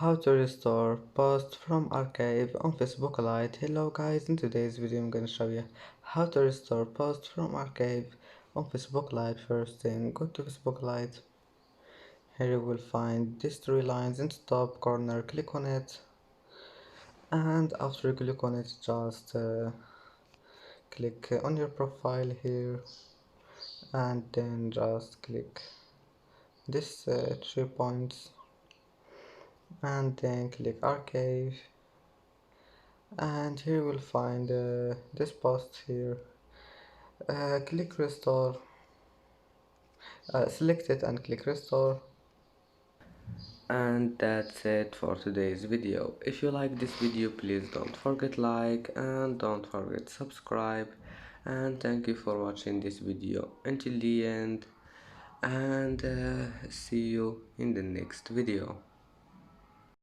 How to restore post from archive on Facebook Lite. Hello guys, in today's video I'm gonna show you how to restore post from archive on Facebook Lite. First thing, go to Facebook Lite. Here you will find these three lines in the top corner. Click on it, and after you click on it, just click on your profile here, and then just click this 3 points, and then click archive. And here you will find this post here. Click restore, select it and click restore. And that's it for today's video. If you like this video, please don't forget like and don't forget subscribe, and thank you for watching this video until the end, and see you in the next video.